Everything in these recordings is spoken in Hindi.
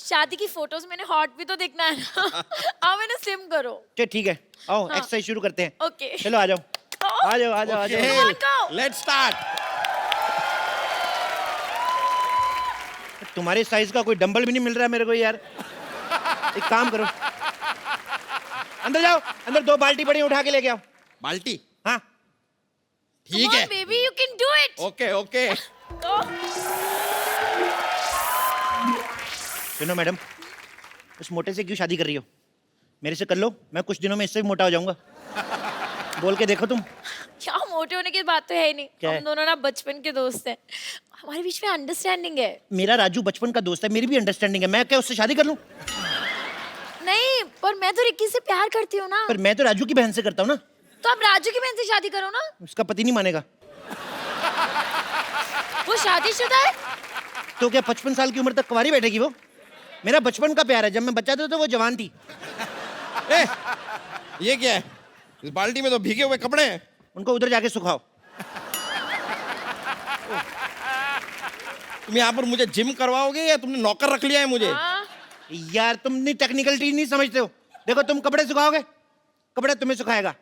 शादी की फोटोज मैंने हॉट भी तो दिखना है ना। आओ मैंने स्लिम करो। चलो ठीक है, आओ हाँ। एक्सरसाइज शुरू करते हैं। ओके। चलो आ जाओ, आ जाओ, आ जाओ, आ जाओ। Come on, go. Let's start. तुम्हारे साइज का कोई डंबल भी नहीं मिल रहा है मेरे को यार। एक काम करो, अंदर जाओ, अंदर 2 बाल्टी पड़ी, उठा के लेके आओ। बाल्टी? हाँ ठीक Come है। on, baby, you can do it. Okay okay. Go. सुनो मैडम, उस मोटे से क्यों शादी कर रही हो? मेरे से कर लो, मैं कुछ दिनों में इससे भी मोटा हो जाऊंगा। बोल के देखो तुम। क्या मोटे होने की बात तो है ही नहीं। क्या है? हम दोनों ना बचपन के दोस्त हैं, हमारे बीच में अंडरस्टैंडिंग है। मेरा राजू बचपन का दोस्त है, मेरी भी अंडरस्टैंडिंग है, मैं क्या उससे शादी कर लूं? नहीं, पर मैं तो रिक्की से प्यार करती हूँ ना। पर मैं तो राजू की बहन से करता हूँ ना। तो आप राजू की बहन से शादी करो ना। उसका पति नहीं मानेगा। वो शादीशुदा है। तो क्या 55 साल की उम्र तक कुंवारी बैठेगी वो? मेरा बचपन का प्यार है, जब मैं बच्चा था तो वो जवान थी। ए, ये क्या है? इस बाल्टी में तो भीगे हुए कपड़े हैं। उनको उधर जाके सुखाओ। तुम यहाँ पर मुझे जिम करवाओगे या तुमने नौकर रख लिया है मुझे? हाँ। यार तुम नहीं टेक्निकल चीज नहीं समझते हो। देखो तुम कपड़े सुखाओगे, कपड़े तुम्हें सुखाएगा।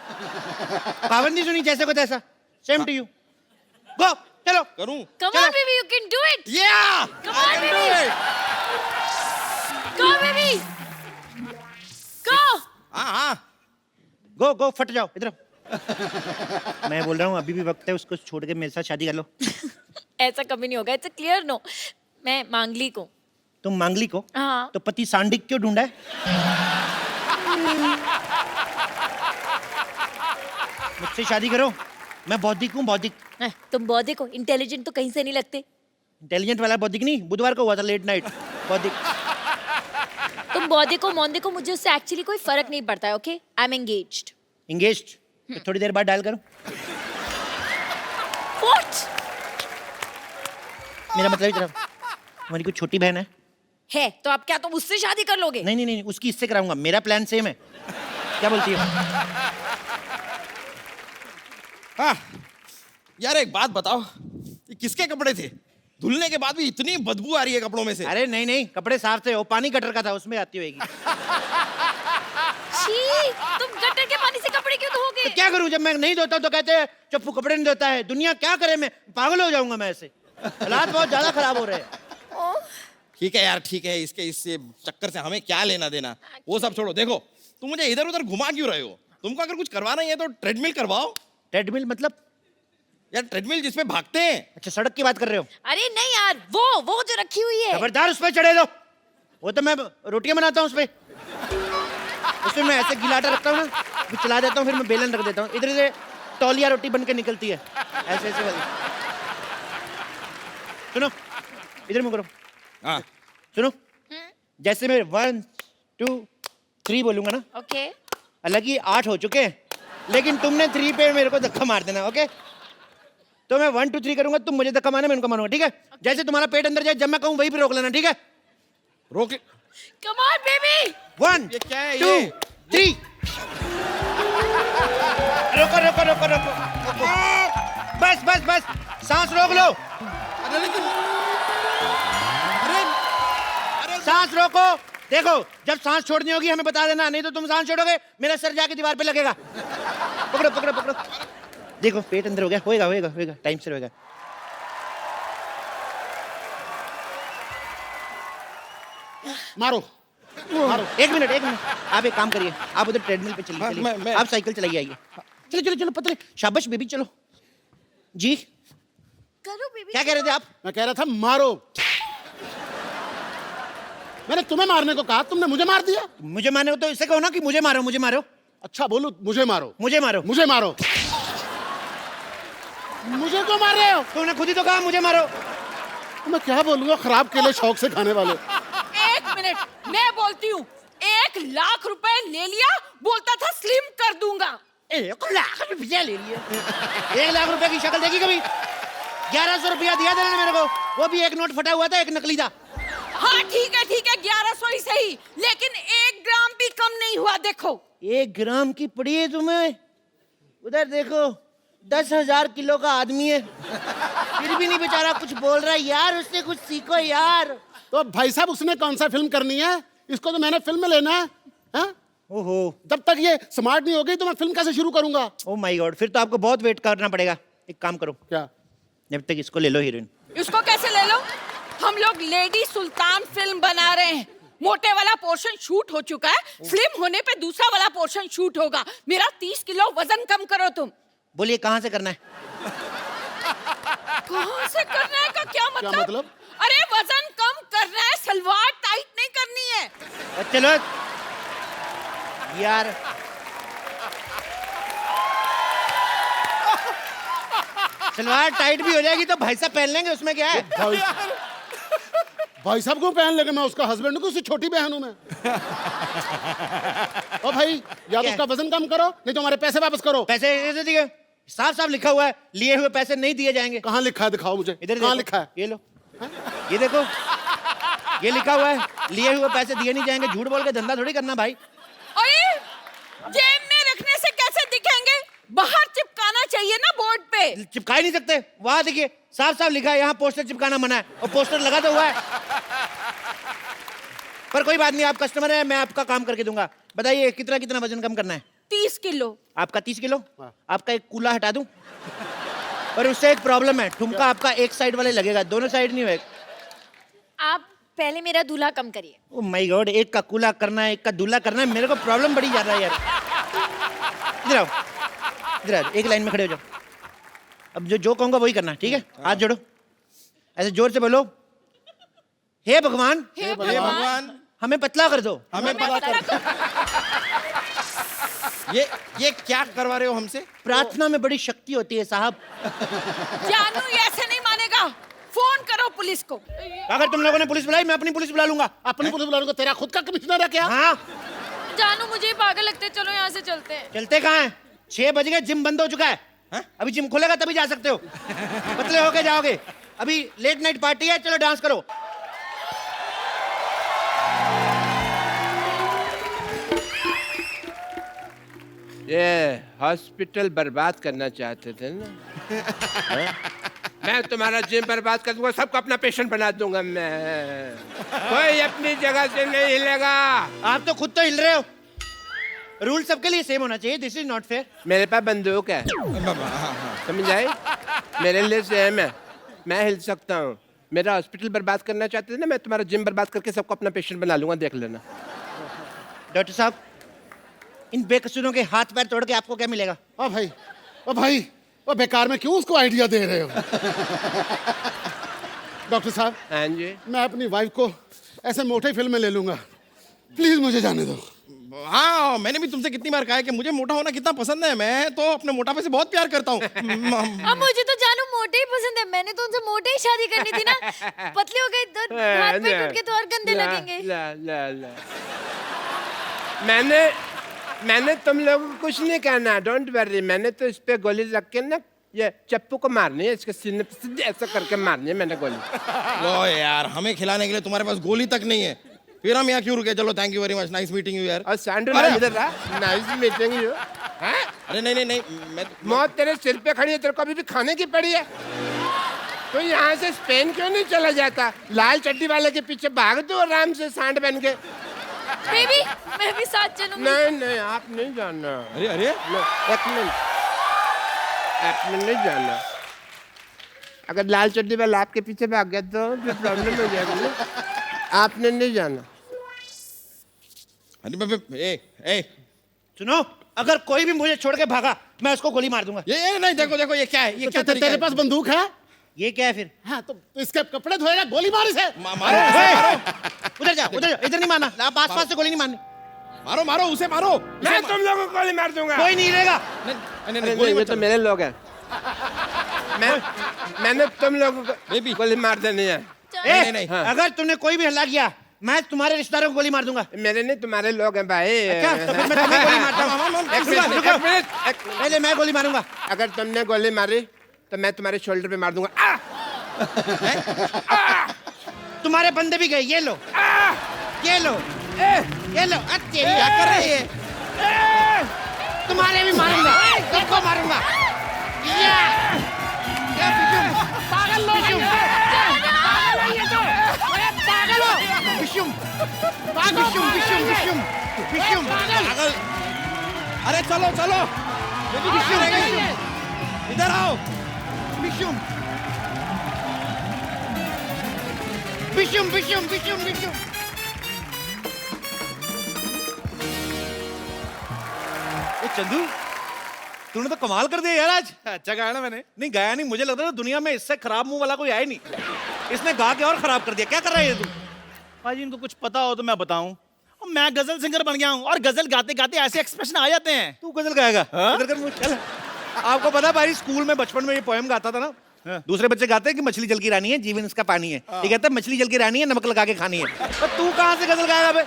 पाबंदी नहीं सुनी, जैसे को तैसा। Same to you. गो, चलो। करूं? Come चलो। on, baby, you can do it. या! Come on, baby. Go, baby. Go. हाँ हाँ। गो गो, फट जाओ इधर। मैं बोल रहा हूँ अभी भी वक्त है, उसको छोड़ के मेरे साथ शादी कर लो। ऐसा कभी नहीं होगा। It's a clear no. मैं मांगलिक हूँ। तुम मांगलिक हो? हाँ। तो पति सांडिक क्यों ढूंढा है? मुझसे शादी करो, मैं बौद्धिक हूँ, बौद्धिक। तुम बौद्धिक हो, इंटेलिजेंट तो कहीं से नहीं लगते। इंटेलिजेंट वाला बौद्धिक नहीं, बुधवार को हुआ था लेट नाइट बौद्धिक। तुम बौद्धिक हो, मौद्धिक हो, मुझे उससे एक्चुअली कोई फर्क नहीं पड़ता है। Okay, I am engaged. Engaged? तो थोड़ी देर बाद डायल करो। व्हाट? मेरा मतलब इधर, हमारी कोई छोटी बहन है? तो आप क्या तुम उससे शादी कर लोगे? नहीं नहीं नहीं, उसकी इससे कराऊंगा, मेरा प्लान सेम है। क्या बोलती हो? हाँ यार, एक बात बताओ, ये किसके कपड़े थे? धुलने के बाद भी इतनी बदबू आ रही है कपड़ों में से। अरे नहीं नहीं, कपड़े साफ थे, वो पानी गटर का था, उसमें आती होगी। छी, तुम गटर के पानी से कपड़े क्यों धोगे? तो क्या करूं, जब मैं नहीं धोता तो कहते हैं चप्पू कपड़े नहीं धोता है। दुनिया क्या करे, मैं पागल हो जाऊंगा मैं ऐसे। हालात बहुत ज्यादा खराब हो रहे हैं। ठीक है यार, ठीक है, इसके इससे चक्कर से हमें क्या लेना देना, वो सब छोड़ो। देखो तुम मुझे इधर उधर घुमा क्यों रहे हो? तुमको अगर कुछ करवाना ही है तो ट्रेडमिल करवाओ। ट्रेडमिल मतलब? यार ट्रेडमिल जिसपे भागते हैं। अच्छा, सड़क की बात कर रहे हो? अरे नहीं यार, वो जो रखी हुई है। खबरदार उस पर चढ़े दो। वो तो मैं रोटियां बनाता हूँ उस पे। उसमें मैं ऐसे गिलाटा रखता हूँ ना, फिर चला देता हूँ, फिर मैं बेलन रख देता हूँ, इधर से तौलिया रोटी बन के निकलती है, ऐसे ऐसे वाली। सुनो, इधर मुंह करो। हाँ सुनो, जैसे मैं 1 2 3 बोलूंगा ना, ओके। हालांकि 8 हो चुके हैं, लेकिन तुमने 3 पे मेरे को धक्का मार देना। ओके, तो मैं 1 2 3 करूंगा, तुम मुझे धक्का मारना, मैं उनको मारूंगा, ठीक है? जैसे तुम्हारा पेट अंदर जाए, जब मैं कहूँ वहीं पे रोक लेना, ठीक है? रोक। Come on baby. 1 ये क्या है 2 ये? 3। रोको रोको रोको रोको, बस बस बस, सांस रोक लो, अरे लेकिन, अरे सांस रोको। देखो, जब सांस छोड़नी होगी हमें बता देना, नहीं तो तुम सांस छोड़ोगे मेरा सर जाके दीवार पे लगेगा। पकड़ो पकड़ो पकड़ो। देखो पेट अंदर हो गया, होएगा होएगा होएगा, टाइम से होएगा। मारो। मारो। एक मिनट, आप एक काम करिए, आप उधर ट्रेडमिल पे चलिए, हाँ, चलिए। मैं- आप साइकिल चलाइए, आइए। चलो चलो चलो, पतले, शाबाश बेबी, चलो जी। करो बेबी। क्या कह रहे थे आप? मैं कह रहा था मारो। मैंने तुम्हें मारने को कहा, तुमने मुझे मार दिया। मुझे मारो तो इसे कहो ना कि मुझे मारो, मुझे मारो। अच्छा बोलू, मुझे मारो, मुझे मारो। मुझे मारो। मुझे क्यों मार रहे हो? तुमने खुद ही तो कहा मुझे मारो। मैं क्या बोलूंगा, खराब केले शौक से खाने वाले। एक मिनट, मैं बोलती हूँ। 1 लाख रुपए ले लिया, बोलता था स्लिम कर दूंगा। 1 लाख रुपया ले लिया। 1 लाख रुपए की शक्ल देखी कभी? 1100 रुपया दिया था मेरे को, वो भी एक नोट फटा हुआ था, एक नकली था। हाँ ठीक है 1100 ही सही, लेकिन 1 ग्राम भी कम नहीं हुआ। देखो 1 ग्राम की पड़ी है तुम्हें? उधर देखो, 10,000 किलो का आदमी है, फिर भी नहीं बेचारा कुछ बोल रहा है। यार उससे कुछ सीखो यार। तो भाई साहब उसने कौन सा फिल्म करनी है? इसको तो मैंने फिल्म में लेना है, हाँ? ओहो, जब तक ये स्मार्ट नहीं हो गई तो मैं फिल्म कैसे शुरू करूंगा? ओ माय गॉड, फिर तो आपको बहुत वेट करना पड़ेगा। एक काम करो, क्या? जब तक इसको ले लो हीरोइन। इसको कैसे ले लो? हम लोग लेडी सुल्तान फिल्म बना रहे हैं। मोटे वाला पोर्शन शूट हो चुका है, स्लिम होने पे दूसरा वाला पोर्शन शूट होगा। मेरा 30 किलो वजन कम करो तुम। बोलिए कहाँ से करना है? कहाँ से करना है का क्या मतलब? क्या मतलब? अरे वजन कम करना है, सलवार टाइट नहीं करनी है। और चलो यार, सलवार टाइट भी हो जाएगी तो भाई साहब पहन लेंगे, उसमें क्या है? भाई साहब को पहन लेंगे? मैं उसका हस्बैंड हूँ, उसकी छोटी बहन हूँ मैं। ओ भाई, या तो क्या? उसका वजन कम करो, नहीं तो हमारे पैसे वापस करो। पैसे ऐसे दिए, साफ साफ लिखा हुआ है, लिए हुए पैसे नहीं दिए जाएंगे। कहाँ लिखा है? दिखाओ मुझे। इधर कहाँ देखो, लिखा है? ये लो, ये देखो, ये लिखा हुआ है, लिए हुए पैसे दिए नहीं जाएंगे। झूठ बोल के धंधा थोड़ी करना भाई। अरे जेब में रखने से कैसे दिखेंगे? बाहर चिपकाना चाहिए ना बोर्ड पे। चिपका ही नहीं सकते, वहां देखिए साफ साफ लिखा है, यहाँ पोस्टर चिपकाना मना है, और पोस्टर लगा तो हुआ है। पर कोई बात नहीं, आप कस्टमर है, मैं आपका काम करके दूंगा। बताइए कितना कितना वजन कम करना है? 30 किलो। आपका 30 किलो? आपका एक कूला हटा दूं? पर उससे एक प्रॉब्लम है, ठुमका आपका एक साइड वाले लगेगा, दोनों साइड नहीं होगा। आप पहले मेरा दूल्हा कम करिए। ओ माय गॉड, एक का कूला करना है, एक का दूल्हा करना है, मेरे को प्रॉब्लम बड़ी ज्यादा है यार। इधर आओ, इधर आओ, एक लाइन में खड़े हो जाओ। अब जो कहूंगा वही करना, ठीक है? हाथ जोड़ो, ऐसे जोर से बोलो, हे भगवान, हे भगवान, हमें पतला कर दो। हमें पता कर। ये क्या करवा रहे हो हमसे? प्रार्थना में बड़ी शक्ति होती है साहब। जानू ये ऐसे नहीं मानेगा, फोन करो पुलिस को। अगर तुम लोगों ने पुलिस बुलाई, मैं अपनी पुलिस बुला लूंगा। अपनी पुलिस बुला लूंगा? तेरा खुद का कमिश्नर है क्या? हाँ, जानू मुझे पागल लगते हैं, चलो यहाँ से चलते हैं। चलते कहाँ हैं? 6 बज गए, जिम बंद हो चुका है। हाँ? अभी जिम खुलेगा तभी जा सकते हो, पतले होके जाओगे। अभी लेट नाइट पार्टी है, चलो डांस करो। ये हॉस्पिटल बर्बाद करना चाहते थे ना? मैं तुम्हारा जिम बर्बाद कर दूंगा, सबको अपना पेशेंट बना दूंगा मैं। कोई अपनी जगह से नहीं हिलेगा। आप तो खुद तो हिल रहे हो। रूल सबके लिए सेम होना चाहिए, दिस इज नॉट फेयर। मेरे पास बंदूक है, समझ आई? मेरे लिए सेम है, मैं हिल सकता हूँ। मेरा हॉस्पिटल बर्बाद करना चाहते थे ना, मैं तुम्हारा जिम बर्बाद करके सबको अपना पेशेंट बना लूंगा, देख लेना। डॉक्टर साहब, इन बेकसूरों के हाथ पैर तोड़ के आपको क्या मिलेगा? ओ भाई, ओ भाई, ओ बेकार में क्यों उसको आइडिया दे रहे हो? डॉक्टर साहब, हाँ जी। मैं अपनी वाइफ को ऐसे मोटे फिल्म में ले लूंगा, प्लीज मुझे जाने दो। हाँ, मैंने भी तुमसे कितनी बार कहा है कि मुझे मोटा होना कितना पसंद है। मैं तो अपने मोटापे से बहुत प्यार करता हूँ। अब मुझे तो जानू मोटे ही पसंद है, मैंने तो उनसे मोटे ही शादी करनी थी ना। पतले हो गए तो हाथ पैर टूट के तो और गंदे लगेंगे। ला, ला, ला। मैंने तुम लोगों को कुछ नहीं कहना, डोंट वरी। मैंने तो इस पे गोली रख के ना, ये चप्पू को मारनी है, इसके सीने पे सीधे ऐसा करके मारनी है मैंने गोली। लो यार, हमें खिलाने के लिए तुम्हारे पास गोली तक नहीं है, फिर हम यहाँ क्यों रुके? चलो, thank you very much, nice meeting you यार। और सांडू अरे! इधर रहा, नाइस मीटिंग यू। अरे नहीं नहीं नहीं, मैं मौत तेरे सिर पे खड़ी है, तेरे को अभी भी खाने की पड़ी है। तो यहाँ से स्पेन क्यों नहीं चला जाता? लाल चड्डी वाले के पीछे भाग दो आराम से, सांड बन के। बेबी, मैं भी साथ चलूंगी। नहीं नहीं, आप नहीं जाना। अरे अरे, एक मिनट, आप नहीं जाना। अगर लाल चड्डी वाला आपके पीछे भाग गया तो फिर प्रॉब्लम हो जाएगा ना। आपने नहीं जाना। ए, सुनो, अगर कोई भी मुझे छोड़ के भागा, मैं उसको गोली मार दूंगा। ये नहीं, देखो देखो, ये क्या है? ये क्या तरीका तेरे है? पास बंदूक है? ये क्या है फिर? हाँ, तो इसके कपड़े धोएगा, गोली मार इसे। मारो उसे, मारो, उधर जाओ, उधर जाओ, इधर नहीं मारना। आप आसपास से गोली नहीं मारनी। मारो मारो उसे, मारो। मैं तुम लोगों को गोली मार दूंगा। कोई नहीं रहेगा। नहीं, अरे गोली नहीं, ये मत तो चलो। मेरे लोग हैं। मैंने तुम लोगों बेबी। को गोली मार देनी है। ए, नहीं, हाँ। अगर तुमने कोई भी हल्ला किया, मैं तुम्हारे रिश्तेदारों को गोली मार दूंगा। मेरे नहीं, तुम्हारे लोग हैं भाई। अच्छा, तो फिर मैं तुम्हें गोली मारता हूँ। एक रुको, मिनट, रुको। एक मिनट। पहले मैं गोली मारूंगा। अगर तुमने गोली मारी तो मैं तुम्हारे शोल्डर पे मार दूंगा। तुम्हारे बंदे भी गए, ये लो, ये लो, ये लो। अच्छे क्या कर रही है? तुम्हारे भी मारूंगा, सबको मारूंगा। या! या बिजुम, पागल लोग हैं ये। पागल है ये तो। अरे पागल हो विशुम विशुम विशुम विशुम विशुम पागल। अरे चलो चलो, इधर आओ। विशुम विशुम विशुम विशुम विशुम। ए चंदू, तूने तो कमाल कर दिया यार आज। अच्छा गाया ना मैंने। नहीं गाया नहीं, मुझे लगता था दुनिया में इससे खराब मुंह वाला कोई है ही नहीं। इसने गा के और खराब कर दिया। क्या कर रहा है ये तू? भाजी इनको कुछ पता हो तो मैं बताऊं, और मैं गजल सिंगर बन गया हूं, और गजल गाते गाते ऐसे एक्सप्रेशन आ जाते हैं। तू गजल गाएगा? इधर कर मुंह, चल। आपको पता है भाई, स्कूल में बचपन में ये पोएम गाता था ना, दूसरे बच्चे गाते हैं कि मछली जल की रानी है, जीवन इसका पानी है। ये कहता है मछली जल की रानी है, नमक लगा के खानी है। तो तू कहाँ से गजल गाएगा बे?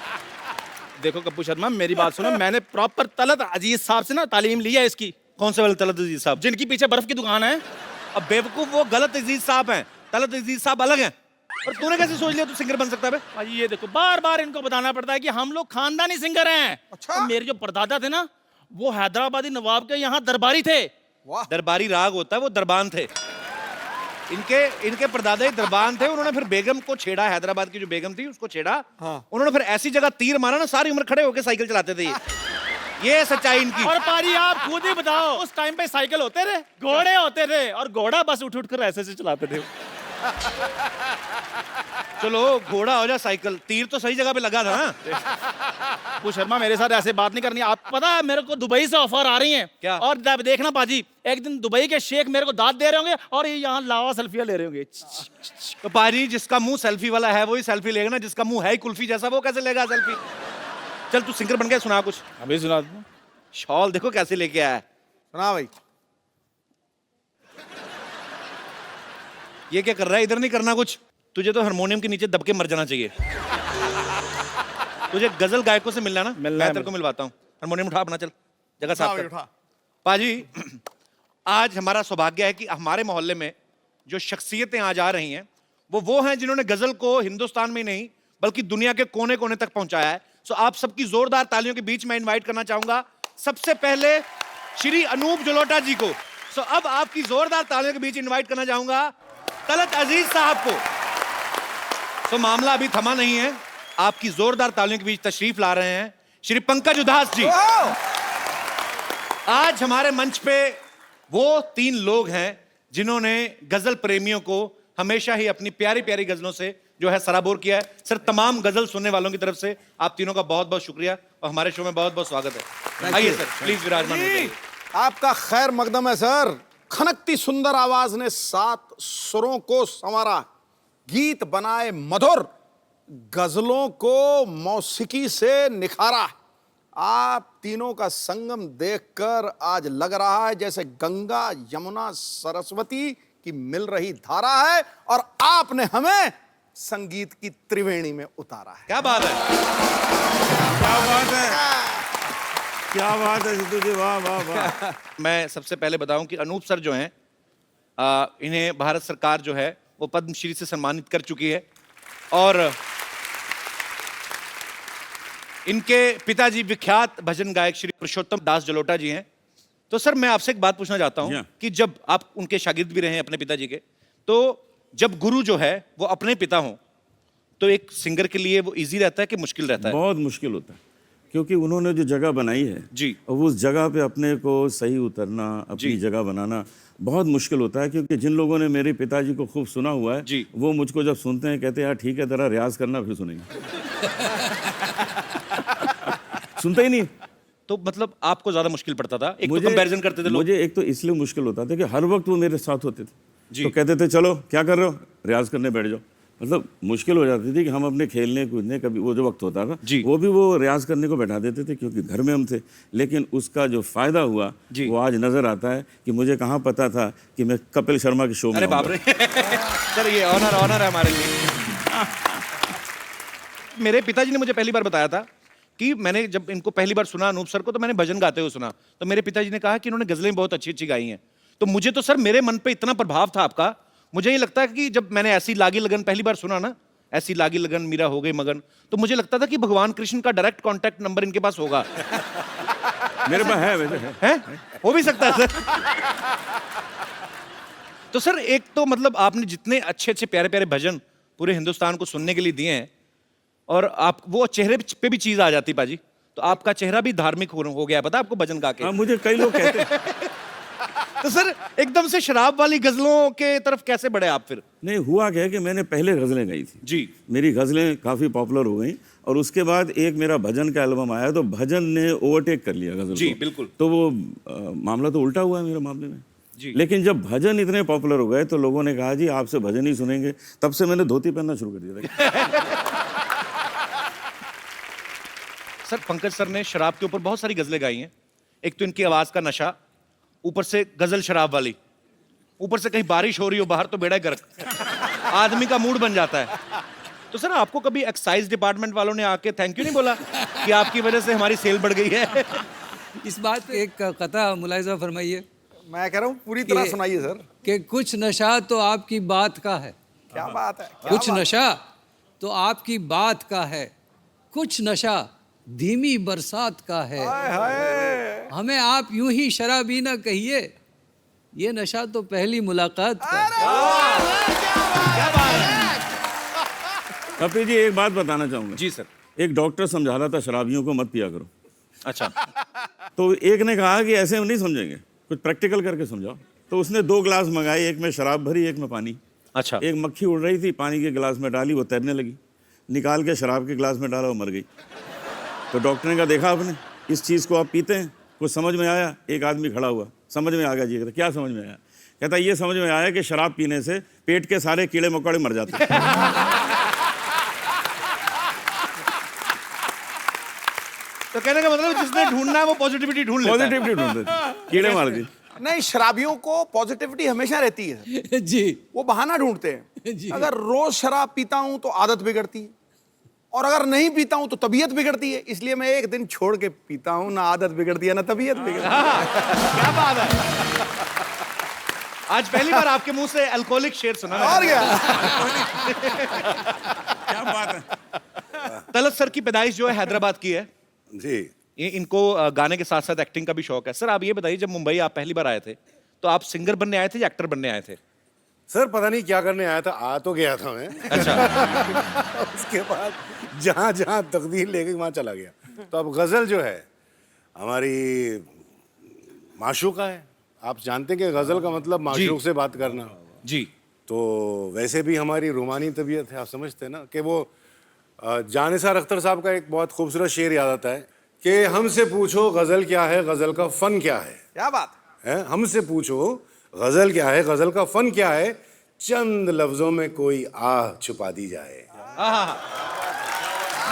देखो कप्पू शर्मा, मेरी बात सुनो, मैंने प्रॉपर तलत अजीज साहब से ना तालीम ली है इसकी। कौन से वाले तलत अजीज साहब? जिनकी पीछे बर्फ की दुकान है। अब बेवकूफ, वो गलत अजीज साहब हैं, तलत अजीज साहब अलग हैं। और तूने कैसे सोच लिया तू सिंगर बन सकता है बे? भाजी ये देखो, बार बार इनको बताना पड़ता है कि हम लोग खानदानी सिंगर हैं। अच्छा? मेरे जो परदादा थे ना, वो हैदराबादी नवाब के यहाँ दरबारी थे। दरबारी राग होता है, वो दरबान थे। इनके परदादा ही दरबान थे। उन्होंने फिर बेगम को छेड़ा, हैदराबाद की जो बेगम थी उसको छेड़ा। उन्होंने फिर ऐसी जगह तीर मारा ना, सारी उम्र खड़े होकर साइकिल चलाते थे ये सच्चाई इनकी। और पारी आप खुद ही बताओ, उस टाइम पे साइकिल होते थे, घोड़े होते थे, और घोड़ा बस उठ उठ कर ऐसे से चलाते थे। चलो घोड़ा हो जा साइकिल, तीर तो सही जगह पे लगा था ना। वो शर्मा मेरे साथ ऐसे बात नहीं करनी। आप पता है मेरे को दुबई से ऑफर आ रही हैं। क्या? और देखना पाजी, एक दिन दुबई के शेख मेरे को दाद दे रहे होंगे और ये यहाँ लावा सेल्फियां ले रहे होंगे। तो पाजी, जिसका मुंह सेल्फी वाला है वही सेल्फी लेगा ना, जिसका मुंह है ही कुल्फी जैसा, वो कैसे लेगा सेल्फी? चल तू सिंगर बन गया, सुना कुछ। अभी सुना दूं। शॉल देखो कैसे लेके आया है। सुना भाई। ये क्या कर रहा है? इधर नहीं करना कुछ। तुझे तो हारमोनियम के नीचे दब के मर जाना चाहिए। तुझे गजल गायकों से मिलना ना, मैं तेरे को मिलवाता हूँ। हारमोनियम उठा अपना, चल जगह साफ कर। पाजी, आज हमारा सौभाग्य है कि हमारे मोहल्ले में जो शख्सियतें आज आ रही हैं वो हैं जिन्होंने गजल को हिंदुस्तान में नहीं बल्कि दुनिया के कोने कोने तक पहुंचाया है। सो आप सबकी जोरदार तालियों के बीच में इनवाइट करना चाहूंगा सबसे पहले श्री अनूप जलोटा जी को। सो अब आपकी जोरदार तालियों के बीच इनवाइट करना चाहूंगा तलत अजीज साहब को। तो मामला अभी थमा नहीं है, आपकी जोरदार तालियों के बीच तशरीफ ला रहे हैं श्री पंकज उदास जी। आज हमारे मंच पे वो 3 लोग हैं जिन्होंने गजल प्रेमियों को हमेशा ही अपनी प्यारी प्यारी गजलों से जो है सराबोर किया है। सर, तमाम गजल सुनने वालों की तरफ से आप तीनों का बहुत बहुत शुक्रिया और हमारे शो में बहुत बहुत स्वागत है। आइए सर, प्लीज विराजमान हो जाइए। आपका खैर मकदम है सर। खनकती सुंदर आवाज ने 7 सुरों को संवारा, गीत बनाए मधुर, गजलों को मौसीकी से निखारा। आप तीनों का संगम देखकर आज लग रहा है जैसे गंगा यमुना सरस्वती की मिल रही धारा है और आपने हमें संगीत की त्रिवेणी में उतारा है। क्या बात है, क्या बात है, क्या बात है सिद्धू जी, वाह वाह वाह। मैं सबसे पहले बताऊं कि अनूप सर जो हैं, इन्हें भारत सरकार जो है वो पद्मश्री से सम्मानित कर चुकी है और इनके पिताजी विख्यात भजन गायक श्री पुरुषोत्तम दास जलोटा जी हैं। तो सर, मैं आपसे एक बात पूछना चाहता हूं कि जब आप उनके शागिर्द भी रहे हैं अपने पिताजी के, तो जब गुरु जो है वो अपने पिता हों तो एक सिंगर के लिए वो इजी रहता है कि मुश्किल रहता है? बहुत मुश्किल होता है, क्योंकि उन्होंने जो जगह बनाई है जी, और उस जगह पे अपने को सही उतरना, अपनी जगह बनाना बहुत मुश्किल होता है। क्योंकि जिन लोगों ने मेरे पिताजी को खूब सुना हुआ है जी, वो मुझको जब सुनते हैं कहते हैं यार ठीक है, तेरा रियाज करना, फिर सुनेंगे। सुनते ही नहीं। तो मतलब आपको ज्यादा मुश्किल पड़ता था? एक तो कंपैरिजन करते थे लोग। मुझे एक तो इसलिए मुश्किल होता था कि हर वक्त वो मेरे साथ होते थे, जी। तो कहते थे चलो क्या कर रहे हो, रियाज करने बैठ जाओ। मतलब मुश्किल हो जाती थी कि हम अपने खेलने कूदने, कभी वो जो वक्त होता था वो भी वो रियाज करने को बैठा देते थे क्योंकि घर में हम थे। लेकिन उसका जो फायदा हुआ वो आज नजर आता है कि मुझे कहाँ पता था कि मैं कपिल शर्मा के शो में। अरे बाप रे सर, ये ऑनर है हमारे लिए। मेरे पिताजी ने मुझे पहली बार बताया था कि मैंने जब इनको पहली बार सुना अनूप सर को, तो मैंने भजन गाते हुए सुना, तो मेरे पिताजी ने कहा कि इन्होंने गजलें बहुत अच्छी अच्छी गाई हैं। तो मुझे तो सर मेरे मन पे इतना प्रभाव था आपका, मुझे ये लगता है कि जब मैंने ऐसी लागी लगन पहली बार सुना ना, ऐसी लागी लगन मीरा हो गई मगन, तो मुझे लगता था कि भगवान कृष्ण का डायरेक्ट कांटेक्ट नंबर इनके पास होगा। मेरे पास है, वैसे है, हो भी सकता है सर। तो सर, एक तो मतलब आपने जितने अच्छे अच्छे प्यारे प्यारे भजन पूरे हिंदुस्तान को सुनने के लिए दिए हैं, और आप वो चेहरे पे भी चीज आ जाती पाजी, तो आपका चेहरा भी धार्मिक हो गया, पता है आपको भजन गा के। हाँ, मुझे कई लोग कहते हैं। तो सर एकदम से शराब वाली गजलों के तरफ कैसे बढ़े आप फिर? नहीं, हुआ क्या है कि मैंने पहले गज़लें गाई थी जी। मेरी गज़लें काफ़ी पॉपुलर हो गई, और उसके बाद एक मेरा भजन का एल्बम आया, तो भजन ने ओवरटेक कर लिया गज़ल जी, को। बिल्कुल। तो वो मामला तो उल्टा हुआ है मेरे मामले में जी। लेकिन जब भजन इतने पॉपुलर हो गए तो लोगों ने कहा जी आपसे भजन ही सुनेंगे, तब से मैंने धोती पहनना शुरू कर दिया था। सर पंकज सर ने शराब के ऊपर बहुत सारी गजलें गाई हैं। एक तो इनकी आवाज का नशा, ऊपर से गजल शराब वाली, ऊपर से कहीं बारिश हो रही हो बाहर तो बेड़ा गर्क, आदमी का मूड बन जाता है। तो सर आपको कभी एक्साइज डिपार्टमेंट वालों ने आके थैंक यू नहीं बोला कि आपकी वजह से हमारी सेल बढ़ गई है? इस बात पे एक कथा मुलाहिजा फरमाइए मैं कह रहा हूँ पूरी तरह कि- सुनाइए सर। कि कुछ नशा तो आपकी बात का है, क्या बात है, क्या कुछ बात नशा तो आपकी बात का है, कुछ नशा धीमी बरसात का है। है। हमें आप यूं ही शराबी ना कहिए, ये नशा तो पहली मुलाकात का है। कपिल जी एक बात बताना चाहूँगा। जी सर। एक डॉक्टर समझा रहा था शराबियों को मत पिया करो, अच्छा। तो एक ने कहा कि ऐसे हम नहीं समझेंगे, कुछ प्रैक्टिकल करके समझाओ। तो उसने 2 गिलास मंगाए, एक में शराब भरी, एक में पानी। अच्छा। एक मक्खी उड़ रही थी, पानी के गिलास में डाली, वो तैरने लगी, निकाल के शराब के गिलास में डाला, वो मर गई। तो डॉक्टर ने कहा देखा आपने, इस चीज़ को आप पीते हैं, कुछ समझ में आया? एक आदमी खड़ा हुआ, समझ में आ गया जी। कहता क्या समझ में आया? कहता ये समझ में आया कि शराब पीने से पेट के सारे कीड़े मकोड़े मर जाते हैं। तो कहने का मतलब जिसने ढूंढना है वो पॉजिटिविटी ढूंढ लेता है। पॉजिटिविटी ढूंढते थे, कीड़े मार दी। नहीं, शराबियों को पॉजिटिविटी हमेशा रहती है, जी वो बहाना ढूंढते हैं। जी। अगर रोज शराब पीता हूं तो आदत बिगड़ती है, और अगर नहीं पीता हूं तो तबीयत बिगड़ती है, इसलिए मैं एक दिन छोड़ के पीता हूं, ना आदत बिगड़ती है ना तबीयत बिगड़ती है। क्या बात है, आज पहली बार आपके मुंह से अल्कोहलिक शेर सुना मैंने। और क्या। क्या बात है। तलत सर की पैदाइश जो है हैदराबाद की है जी। ये इनको गाने के साथ साथ एक्टिंग का भी शौक है। सर आप ये बताइए, जब मुंबई आप पहली बार आए थे तो आप सिंगर बनने आए थे या एक्टर बनने आए थे? सर पता नहीं क्या करने आया था, आ तो गया था मैं। अच्छा। उसके बाद जहाँ जहाँ तकदीर ले गई वहाँ चला गया। तो अब गज़ल जो है हमारी माशूका है। आप जानते हैं कि गज़ल का मतलब माशूक से बात करना। जी। तो वैसे भी हमारी रूमानी तबीयत है, आप समझते हैं ना कि वो जानिसार अख्तर साहब का एक बहुत खूबसूरत शेर याद आता है कि हमसे पूछो गज़ल क्या है, गज़ल का फ़न क्या है। क्या बात है, हमसे पूछो गज़ल क्या है, गज़ल का फ़न क्या है, चंद लफ्ज़ों में कोई आह छुपा दी जाए।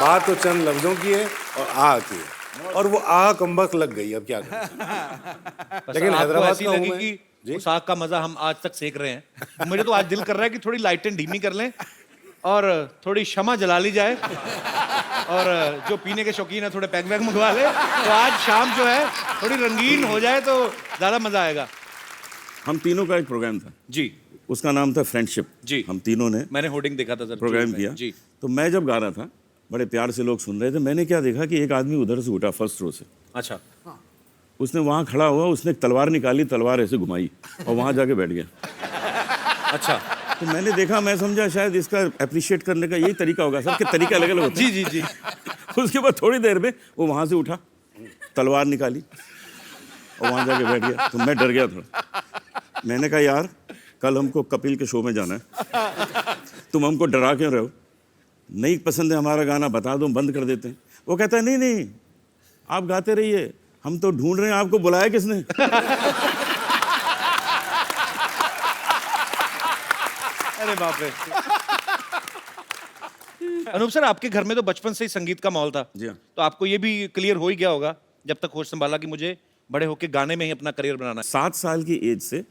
बात तो चंद लफ्ज़ों की है और आह की है, और वो आह कमबख्त लग गई, अब क्या करें। लेकिन हैदराबाद ऐसी का हूं लगी मैं। कि उस आग का मजा हम आज तक सेक रहे हैं। मुझे तो आज दिल कर रहा है कि थोड़ी लाइटें धीमी कर लें और थोड़ी शमा जला ली जाए, और जो पीने के शौकीन है थोड़े पैक वैग मंगवा ले, तो आज शाम जो है थोड़ी रंगीन हो जाए तो ज्यादा मजा आएगा। हम तीनों का एक प्रोग्राम था जी। उसका नाम था फ्रेंडशिप। जी। हम तीनों ने मैंने होर्डिंग देखा था सर, प्रोग्राम किया। जी। तो मैं जब गा रहा था, बड़े प्यार से लोग सुन रहे थे, मैंने क्या देखा कि एक आदमी उधर से उठा फर्स्ट रो से। अच्छा। उसने वहाँ खड़ा हुआ, उसने एक तलवार निकाली, तलवार ऐसे घुमाई और वहाँ जाके बैठ गया। अच्छा। तो मैंने देखा, मैं समझा शायद इसका अप्रिशिएट करने का यही तरीका होगा। सबके तरीके अलग अलग होते हैं। जी जी जी। उसके बाद थोड़ी देर में वो वहाँ से उठा, तलवार निकाली और वहाँ जाके बैठ गया। तो मैं डर गया थोड़ा। मैंने कहा यार कल हमको कपिल के शो में जाना है, तुम हमको डरा क्यों रहे हो? नहीं पसंद है हमारा गाना, बता दो, बंद कर देते हैं। वो कहता है नहीं नहीं आप गाते रहिए, हम तो ढूंढ रहे हैं आपको बुलाया किसने। अरे बाप रे। अनूप सर आपके घर में तो बचपन से ही संगीत का माहौल था। जी हाँ। तो आपको ये भी क्लियर हो ही गया होगा जब तक होश संभाला कि मुझे बड़े होके गाने में ही अपना करियर बनाना है। 7 साल की एज से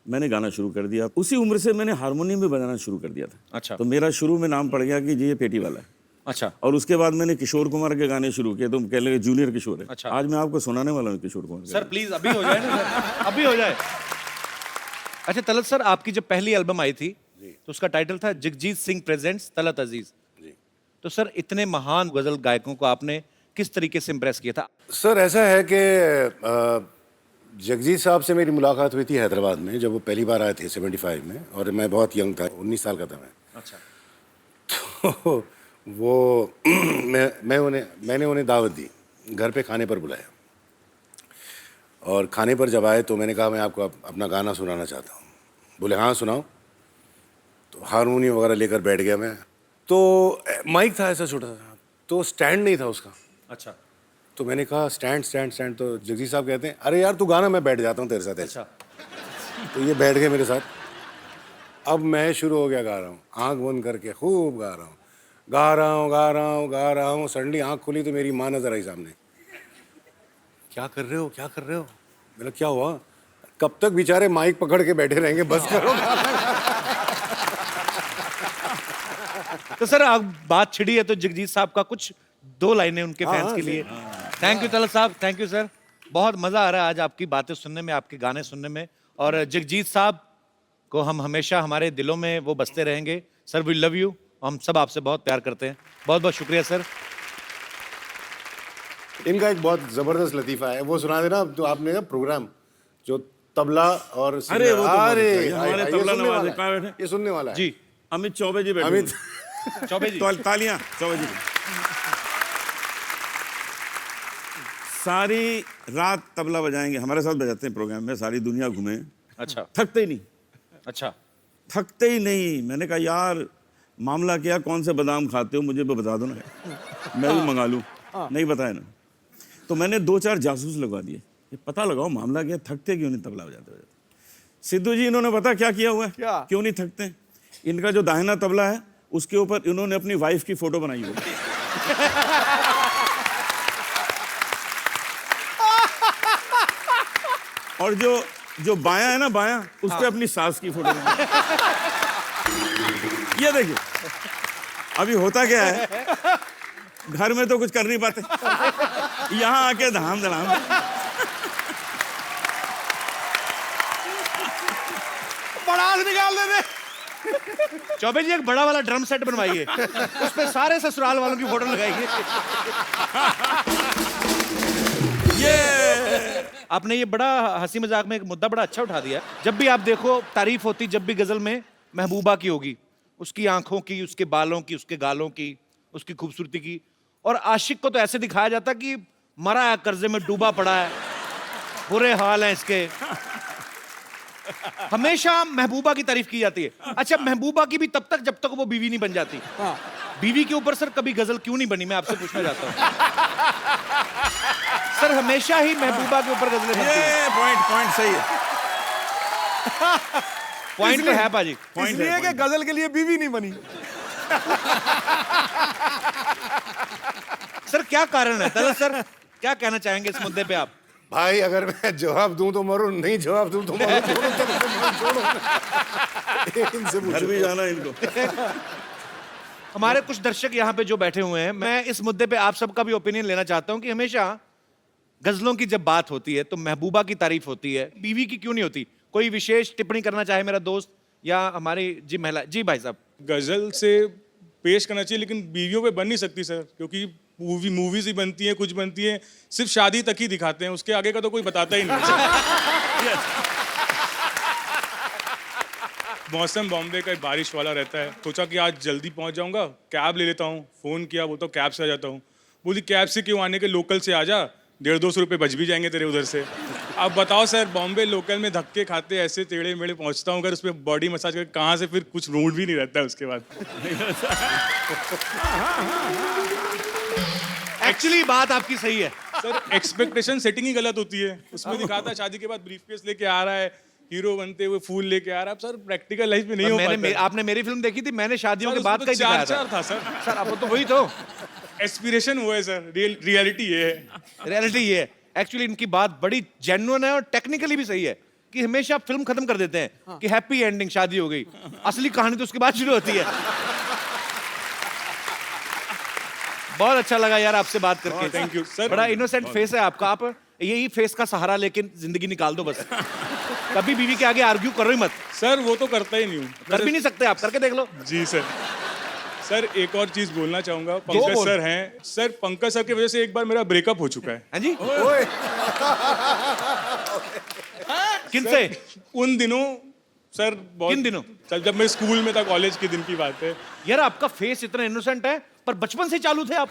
मैंने गाना शुरू कर दिया। उसी उम्र से मैंने हारमोनियम भी बजाना शुरू कर दिया था। अच्छा। तो मेरा शुरू में नाम पड़ गया कि जी ये पेटी वाला है। अच्छा। और उसके बाद मैंने किशोर कुमार के गाने शुरू किए, तो कह लगे जूनियर किशोर है। अच्छा। आज मैं आपको सुनाने वाला हूँ किशोर कुमार के सर प्लीज अभी हो जाए ना सर, अभी हो जाए। अच्छा तलत सर आपकी जब पहली एल्बम आई थी तो उसका टाइटल था जगजीत सिंह प्रेजेंट्स तलत अजीज। तो सर इतने महान गजल गायकों को आपने किस तरीके से इम्प्रेस किया था? सर ऐसा है कि जगजीत साहब से मेरी मुलाकात हुई थी हैदराबाद में, जब वो पहली बार आए थे 75 में, और मैं बहुत यंग था, 19 साल का था मैं। अच्छा। तो वो मैंने उन्हें दावत दी, घर पे खाने पर बुलाया, और खाने पर जब आए तो मैंने कहा मैं आपको अपना गाना सुनाना चाहता हूँ। बोले हाँ सुनाओ। तो हारमोनियम वगैरह लेकर बैठ गया मैं। तो माइक था ऐसा छोटा सा, तो स्टैंड नहीं था उसका। अच्छा। तो मैंने कहा स्टैंड स्टैंड स्टैंड। तो जगजीत साहब कहते हैं अरे यार तू गाना, मैं बैठ जाता हूँ तेरे साथ। अच्छा। तो ये बैठ गए मेरे साथ। अब मैं शुरू हो गया, गा रहा हूँ आंख बंद करके, खूब गा रहा हूँ, गा रहा हूँ गा रहा हूँ गा रहा हूँ। सडनली आंख खुली तो मेरी माँ नजर आई सामने। क्या कर रहे हो, क्या कर रहे हो? मैंने क्या हुआ? कब तक बेचारे माइक पकड़ के बैठे रहेंगे, बस करो। तो सर अब बात छिड़ी है तो जगजीत साहब का कुछ 2 लाइनें उनके फैंस के लिए। थैंक यू तलत साहब, थैंक यू सर। बहुत मजा आ रहा है आज आपकी बातें सुनने में, आपके गाने सुनने में। और जगजीत साहब को हम हमेशा हमारे दिलों में वो बसते रहेंगे। सर वी लव यू, हम सब आपसे बहुत प्यार करते हैं। बहुत बहुत शुक्रिया सर। इनका एक बहुत जबरदस्त लतीफा है, वो सुना देना। तो आपने ना प्रोग्राम जो तबला और अरे वो तो बहुत अरे अच्छा है। हमारे ये तबला सुनने नवाजे वाला कहाँ है। बैठे? ये सुनने वाला है जी। अमित चौबे जी बैठे अमित हुए। चौबे जी। तालियां चौबे जी। सारी रात तबला बजाएंगे, हमारे साथ बजाते हैं प्रोग्राम में, सारी दुनिया घूमे। अच्छा। थकते ही नहीं, अच्छा। थकते ही नहीं। मैंने कहा यार मामला क्या, कौन से बादाम खाते हो मुझे भी बता दो ना, मैं भी मंगा लूं। नहीं बताया ना, तो मैंने 2-4 जासूस लगवा दिए, ये पता लगाओ मामला क्या, थकते क्यों नहीं तबला बजाते बजाते। सिद्धू जी इन्होंने पता क्या किया हुआ है, क्यों नहीं थकते? इनका जो दाहिना तबला है उसके ऊपर इन्होंने अपनी वाइफ की फोटो बनाई हुई है। और जो बायां है ना, बायां, उस पे अपनी सास की फोटो बनाई। ये देखिए अभी होता क्या है, घर में तो कुछ कर नहीं पाते, यहां आके धाम धड़ाम। बड़ास निकाल दे। चौबे जी एक बड़ा वाला ड्रम सेट बनवाइए, उस पे सारे ससुराल वालों की फोटो लगाइए। ये आपने ये बड़ा हंसी मजाक में एक मुद्दा बड़ा अच्छा उठा दिया। जब भी आप देखो तारीफ होती जब भी गजल में महबूबा की होगी, उसकी आंखों की, उसके बालों की, उसके गालों की, उसकी खूबसूरती की। और आशिक को तो ऐसे दिखाया जाता कि मरा है, कर्जे में डूबा पड़ा है, बुरे हाल हैं इसके। हमेशा महबूबा की तारीफ की जाती है। अच्छा, महबूबा की भी तब तक जब तक वो बीवी नहीं बन जाती। बीवी के ऊपर सर कभी गजल क्यों नहीं बनी, मैं आपसे पूछना चाहता हूं। सर हमेशा ही महबूबा के ऊपर गजलें बनती हैं। ये पॉइंट सही है। पॉइंट तो है पाजी। इसलिए कि गजल के लिए बीवी नहीं बनी। सर क्या कारण है तलत सर, क्या कहना चाहेंगे इस मुद्दे पे आप? भाई अगर मैं जवाब दूं तो मरूं, नहीं जवाब दूं तो मरूं। छोड़ो। इनसे घर पूछो। भी जाना इनको। हमारे कुछ दर्शक यहाँ पे जो बैठे हुए हैं, मैं इस मुद्दे पे आप सबका भी ओपिनियन लेना चाहता हूँ कि हमेशा गजलों की जब बात होती है तो महबूबा की तारीफ होती है, बीवी की क्यों नहीं होती? कोई विशेष टिप्पणी करना चाहे मेरा दोस्त या हमारी जी महिला? जी भाई साहब। गजल से पेश करना चाहिए, लेकिन बीवियों पे बन नहीं सकती सर, क्योंकि मूवीज ही बनती हैं, कुछ बनती हैं, सिर्फ शादी तक ही दिखाते हैं, उसके आगे का तो कोई बताता ही नहीं। मौसम बॉम्बे का बारिश वाला रहता है, सोचा कि आज जल्दी पहुंच जाऊंगा, कैब ले लेता हूँ। फोन किया, वो तो कैब से आ जाता हूँ। बोली कैब से क्यों आने के, लोकल से आ जा, 150-200 रुपये बच भी जाएंगे तेरे उधर से। अब बताओ सर, बॉम्बे लोकल में धक्के खाते ऐसे टेढ़े मेढ़े पहुंचता हूँ, अगर उसमें बॉडी मसाज करके कहाँ से फिर कुछ मूड भी नहीं रहता है उसके बाद। एक्चुअली बात आपकी सही है सर, एक्सपेक्टेशन सेटिंग ही गलत होती है। उसमें दिखाता है शादी के बाद ब्रीफकेस लेके आ रहा है, हीरो बनते हुए फूल लेके आ रहा है। सर प्रैक्टिकल लाइफ में नहीं हो पाता। आपने मेरी फिल्म देखी थी, मैंने शादियों के सर, बाद उसमें का ही तो दिखाया चार था सर। सर अब तो वही तो एस्पिरेशन वो है सर, रियलिटी ये है। रियलिटी ये है। एक्चुअली इनकी बात बड़ी जेन्युइन है और टेक्निकली भी सही है कि हमेशा फिल्म खत्म कर देते हैं कि हैप्पी एंडिंग, शादी हो गई। असली कहानी तो उसके बाद शुरू होती है। बहुत अच्छा लगा यार आपसे बात करके। Thank you sir. बड़ा इनोसेंट फेस है आपका, आप यही फेस का सहारा लेके जिंदगी निकाल दो बस। कभी बीवी के आगे आर्ग्यू करो ही मत। सर वो तो करता ही नहीं हूँ। कर भी नहीं सकते आप, करके देख लो। जी सर। सर एक और चीज बोलना चाहूंगा, पंकज सर हैं सर, पंकज सर की वजह से एक बार मेरा ब्रेकअप हो चुका है। हाँ जी। किनसे? उन दिनों सर, बहुत किन दिनों? सर जब मैं स्कूल में था, कॉलेज के दिन की बात है। यार आपका फेस इतना इनोसेंट है पर बचपन से चालू थे आप।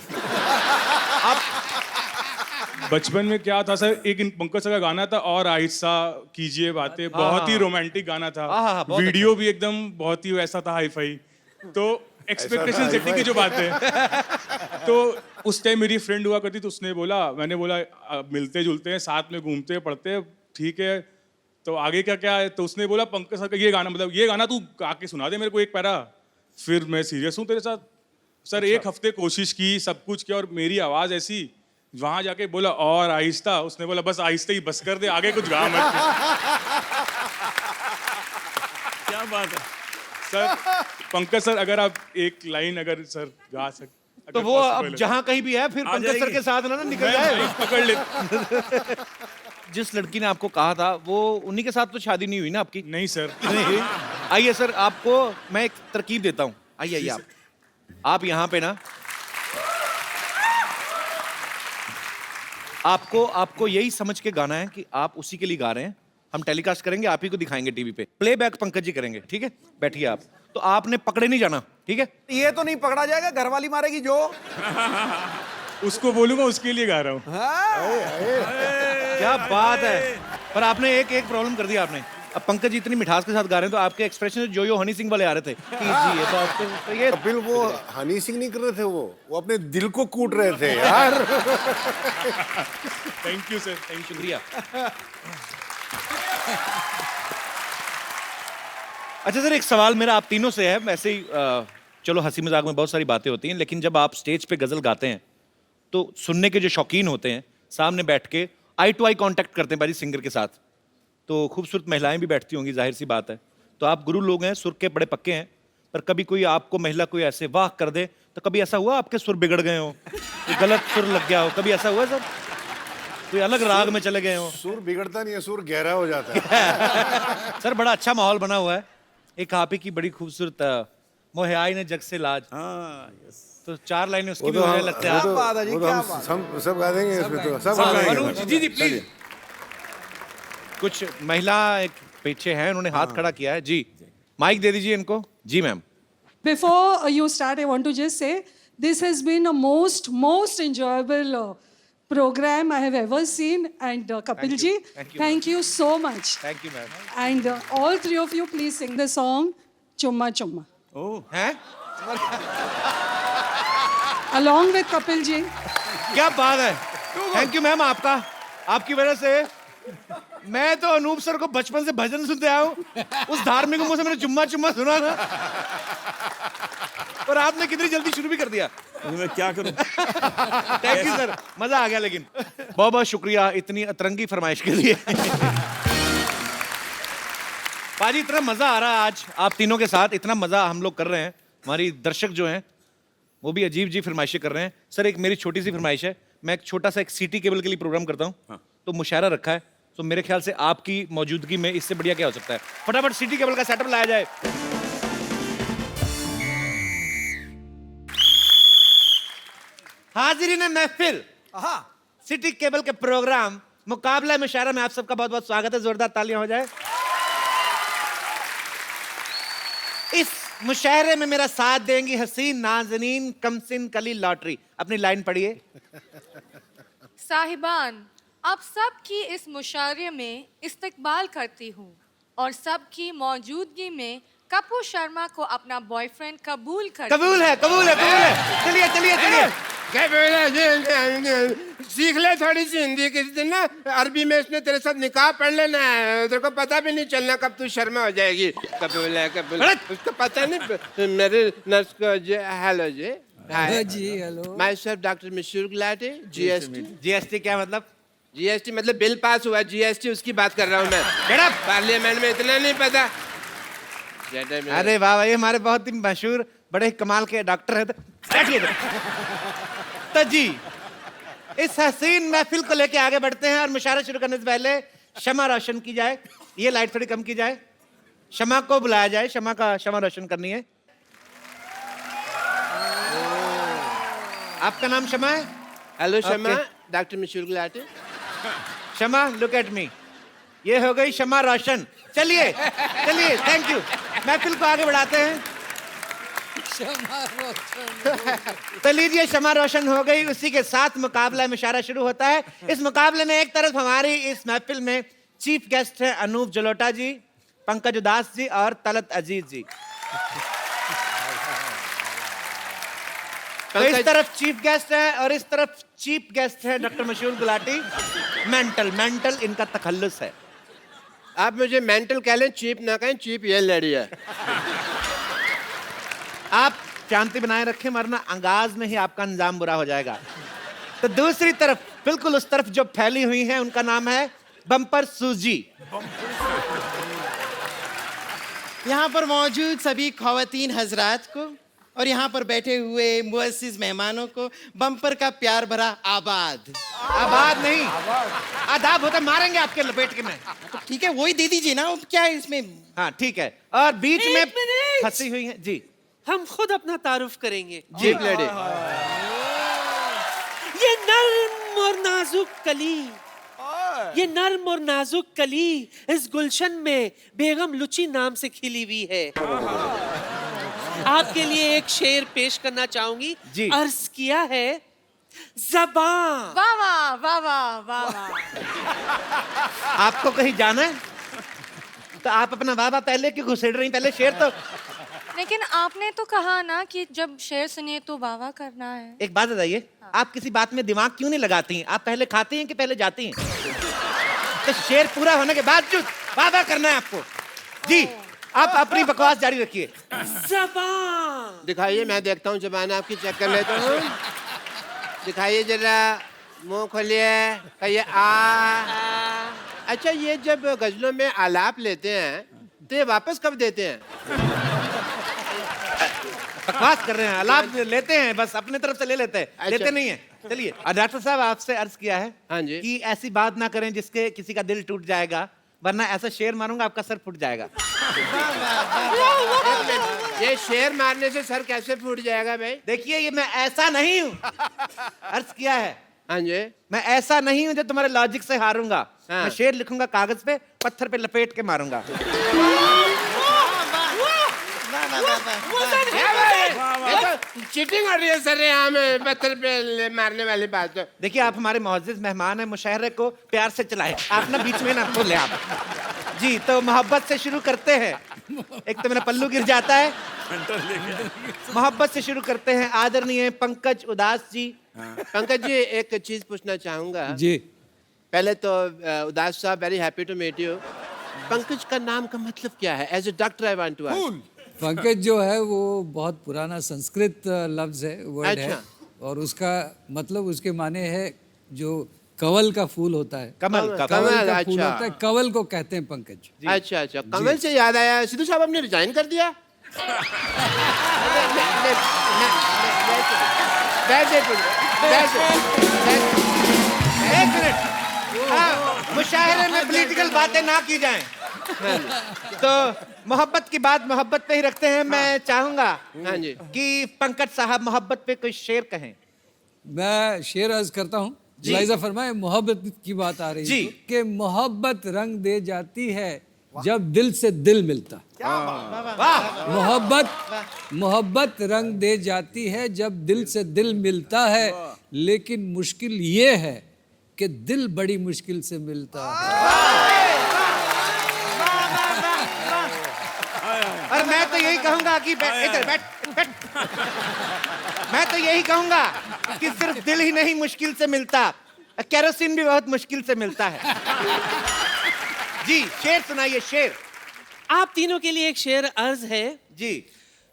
बचपन में क्या था सर, एक पंकज सर का गाना था और आहिस्ता कीजिए बातें, बहुत ही रोमांटिक गाना था। बहुत वीडियो भी एकदम बहुत ही वैसा था, हाई फाई। तो एक्सपेक्टेशन सेटिंग की जो बात है, तो उस टाइम मेरी फ्रेंड हुआ करती तो उसने बोला, मैंने बोला मिलते जुलते हैं, साथ में घूमते हैं, पढ़ते हैं, ठीक है, तो आगे का क्या है? तो उसने बोला पंकज सर का ये गाना, मतलब ये गाना तू आके सुना दे मेरे को एक पैरा। फिर मैं सीरियस हूँ तेरे साथ सर। एक हफ्ते कोशिश की, सब कुछ किया, और मेरी आवाज ऐसी, वहां जाके बोला और आहिस्ता, उसने बोला बस आहिस्ता ही बस कर दे, आगे कुछ गा मत। क्या बात है सर पंकज सर, अगर आप एक लाइन अगर सर गा सकते तो वो अब जहां कहीं भी है फिर पंकज सर के साथ ना निकल जाए। पकड़ ले। जिस लड़की ने आपको कहा था वो उन्हीं के साथ तो शादी नहीं हुई ना आपकी? नहीं सर। नहीं। आइए सर, आपको मैं एक तरकीब देता हूँ। आइए आइए आप यहाँ पे ना, आपको यही समझ के गाना है कि आप उसी के लिए गा रहे हैं। हम टेलीकास्ट करेंगे, आप ही को दिखाएंगे टीवी पे, प्लेबैक पंकज जी करेंगे, ठीक है? बैठिए आप। तो आपने पकड़े नहीं जाना, ठीक है? ये तो नहीं पकड़ा जाएगा, घरवाली मारेगी जो। उसको बोलूंगा, उसके लिए गा रहा हूँ। क्या बात है। पर आपने एक प्रॉब्लम कर दिया आपने। अब पंकज जी इतनी मिठास के साथ गा रहे हैं तो आपके एक्सप्रेशन जो हनी सिंह वाले आ रहे थे कि जी ये तो आपको तो ये कपिल वो हनी सिंह नहीं कर रहे थे, वो अपने दिल को कूट रहे थे यार। Thank you sir, thank you. शुक्रिया। अच्छा सर, एक सवाल मेरा आप तीनों से है। वैसे ही चलो हंसी मजाक में बहुत सारी बातें होती हैं, लेकिन जब आप स्टेज पे गजल गाते हैं तो सुनने के जो शौकीन होते हैं सामने बैठ के आई टू आई कांटेक्ट करते हैं बारी सिंगर के साथ, तो खूबसूरत महिलाएं भी बैठती होंगी, जाहिर सी बात है। तो आप गुरु लोग हैं, सुर के बड़े पक्के हैं, पर कभी कोई आपको महिला कोई ऐसे वाह कर दे तो कभी ऐसा हुआ आपके सुर बिगड़ गए हो, गलत सुर लग गया हो, कभी ऐसा हुआ सर? कोई अलग राग में चले गए हो? सुर बिगड़ता नहीं है, सुर गहरा हो जाता है। सर बड़ा अच्छा माहौल बना हुआ है। एक आप ही की बड़ी खूबसूरत मोहे आई ने जग से लाज, तो 4 लाइनें उसकी भी मुझे लगता है। सब गा देंगे इसमें, तो सब गा देंगे। जी जी प्लीज। कुछ महिला एक पीछे हैं, उन्होंने हाथ खड़ा किया है जी, माइक दे दीजिए इनको। जी ma'am. Before you start, I want to just say this has been a most enjoyable program I have ever seen, and Kapil ji, thank you so much. Thank you ma'am. And all three of you, please sing the song Chumma Chumma ओह हैं? along with Kapil ji. क्या बात है। थैंक यू मैम, आपकी वजह से मैं तो अनूप सर को बचपन से भजन सुनते आया हूँ। उस धार्मिक मुंह से मैंने चुम्मा चुम्मा सुना था, और आपने कितनी जल्दी शुरू भी कर दिया। मैं क्या करूं? थैंक यू सर, मजा आ गया। लेकिन बहुत बहुत शुक्रिया इतनी अतरंगी फरमाइश के लिए। पाजी इतना मजा आ रहा है आज आप तीनों के साथ, इतना मजा हम लोग कर रहे हैं, हमारी दर्शक जो हैं वो भी अजीब अजीब फरमाइशें कर रहे हैं। सर एक मेरी छोटी सी फरमाइश है, मैं एक छोटा सा एक सिटी केबल के लिए प्रोग्राम करता हूँ, तो मुशायरा रखा है, तो मेरे ख्याल से आपकी मौजूदगी में इससे बढ़िया क्या हो सकता है। फटाफट सिटी केबल का सेटअप लाया जाए। हाजिरीन महफिल, सिटी केबल के प्रोग्राम मुकाबला मुशायरा में आप सबका बहुत बहुत स्वागत है। जोरदार तालियां हो जाए। इस मुशायरे में मेरा साथ देंगी हसीन नाज़नीन कमसिन कली लॉटरी। अपनी लाइन पढ़िए। साहिबान, आप सबकी इस मुशायरे में इस्तकबाल करती हूँ और सबकी मौजूदगी में कपूर शर्मा को अपना बॉयफ्रेंड कबूल कर। कबूल है। चलिए चलिए चलिए। सीख ले थोड़ी सी हिंदी, किसी दिन ना अरबी में इसने तेरे साथ निकाह पढ़ लेना है, तेरे को पता भी नहीं चलना कब तू शर्मा हो जाएगी। कबूल है कबूल। उसको पता नहीं। मेरे नर्स को हेलो जी। जी hello. Myself doctor Mishur Gulati, GST. GST क्या मतलब? जीएसटी मतलब बिल पास हुआ, जीएसटी उसकी बात कर रहा हूँ मैं। पार्लियामेंट में इतना नहीं पता। अरे वाह भाई, हमारे बहुत ही मशहूर बड़े कमाल के डॉक्टर है। तो जी इस हसीन महफिल को लेके आगे बढ़ते हैं, और मुशायरा शुरू करने से पहले शमा रोशन की जाए। ये लाइट थोड़ी कम की जाए, शमा को बुलाया जाए, शमा रोशन करनी है। आपका नाम शमा है? Hello Shama, doctor Mishur Gulati. Shama look at me, ये हो गई शमा रोशन। चलिए थैंक यू। महफिल को आगे बढ़ाते हैं। क्षमा रोशन। तो लीजिए, क्षमा रोशन हो गई। उसी के साथ मुकाबला में इशारा शुरू होता है। इस मुकाबले में एक तरफ हमारी इस महफिल में चीफ गेस्ट है अनूप जलोटा जी, पंकज उदास जी और तलत अजीज जी। तो इस तरफ चीफ गेस्ट है और इस तरफ चीफ गेस्ट है डॉक्टर मशहूर गुलाटी। मेंटल इनका तखल्लुस है। आप मुझे मेंटल कह लें, चीप ना कहें, चीप ये लड़ी है। आप शांति बनाए रखें, वरना अंगाज में ही आपका अंजाम बुरा हो जाएगा। तो दूसरी तरफ, बिल्कुल उस तरफ जो फैली हुई है, उनका नाम है बम्पर सूजी। यहाँ पर मौजूद सभी खवातीन हजरात को और यहाँ पर बैठे हुए मुअस्सिस मेहमानों को बम्पर का प्यार भरा आबाद। आबाद नहीं, आदाब होता, मारेंगे आपके लपेट के में। तो ठीक है, वही दे दीजिए ना, क्या है इसमें। हाँ ठीक है। और बीच में फंसी हुई है जी। हम खुद अपना तारुफ करेंगे। जी लड़ी। ये नर्म और नाजुक कली, ये नर्म और नाजुक कली इस गुलशन में बेगम लुची नाम से खिली हुई है। आपके लिए एक शेर पेश करना चाहूंगी। जी। अर्ज किया है, ज़बान। वाह वाह वाह वाह वाह वाह। आपको कहीं जाना है तो आप अपना वाह पहले क्यों घुसेड़ रही? पहले शेर तो। लेकिन आपने तो कहा ना कि जब शेर सुनिए तो वाह वाह करना है। एक बात बताइए, आप किसी बात में दिमाग क्यों नहीं लगाती हैं? आप पहले खाती हैं कि पहले जाती हैं? तो शेर पूरा होने के बाद जो वाह करना है आपको। जी, आप अपनी बकवास जारी रखिए। ज़बान दिखाइए, मैं देखता हूँ जबान आपकी, चेक कर लेता हूँ। दिखाइए जरा, मुंह खोलिए, कहिए आ। अच्छा, ये जब गजलों में आलाप लेते हैं तो ये वापस कब देते हैं? बकवास कर रहे हैं, आलाप लेते हैं, बस अपने तरफ से ले लेते हैं। अच्छा। लेते नहीं है। चलिए, और डॉक्टर साहब आपसे अर्ज किया है हाँ जी। कि ऐसी बात ना करें जिसके किसी का दिल टूट जाएगा, वरना ऐसा शेर मारूंगा आपका सर फूट जाएगा। ये शेर मारने से सर कैसे फूट जाएगा भाई? देखिए, ये मैं ऐसा नहीं हूँ। अर्ज किया है, हाँ जी। मैं ऐसा नहीं हूँ जो तुम्हारे लॉजिक से हारूंगा। हाँ। मैं शेर लिखूंगा कागज पे, पत्थर पे लपेट के मारूंगा। चीटिंग हो रही है सर, यहाँ में पत्थर पे मारने वाली बात। देखिए, आप हमारे मुअज़्ज़िज़ मेहमान हैं, मुशायरे को प्यार से चलाएं। आप ना बीच में ना बोले आप। जी, तो मोहब्बत से शुरू करते हैं। एक तो मेरा पल्लू गिर जाता है। मोहब्बत से शुरू करते हैं। आदरणीय पंकज उदास जी। पंकज जी, एक चीज पूछना चाहूंगा। जी। पहले तो उदास साहब, very happy to meet you. Pankaj का नाम का मतलब क्या है? As a doctor I want to ask. Pankaj जो है वो बहुत पुराना संस्कृत लफ्ज है, वर्ड है, और उसका मतलब, उसके माने है जो कवल का फूल होता है। कमल का कवल का अच्छा। फूल होता है, कवल को कहते हैं पंकज। अच्छा अच्छा, कमल से याद आया, सिद्धू साहब आपने रिजाइन कर दिया? एक मिनट, मुशायरे में पॉलिटिकल बातें ना की जाएं। तो मोहब्बत की बात मोहब्बत पे ही रखते हैं। मैं चाहूंगा हाँ जी कि पंकज साहब मोहब्बत पे कोई शेर कहें। मैं शेर अर्ज करता हूँ। लाइजा फरमाए, मोहब्बत की बात आ रही जी। है कि मोहब्बत रंग दे जाती है जब दिल से दिल मिलता। मोहब्बत रंग दे जाती है जब दिल से दिल मिलता है, लेकिन मुश्किल ये है कि दिल बड़ी मुश्किल से मिलता है। और मैं तो यही कहूंगा कि इधर बैठ बैठ। मैं तो यही कहूंगा कि सिर्फ दिल ही नहीं मुश्किल से मिलता, केरोसिन भी बहुत मुश्किल से मिलता है। जी, शेर सुनाइए, शेर। आप तीनों के लिए एक शेर अर्ज है जी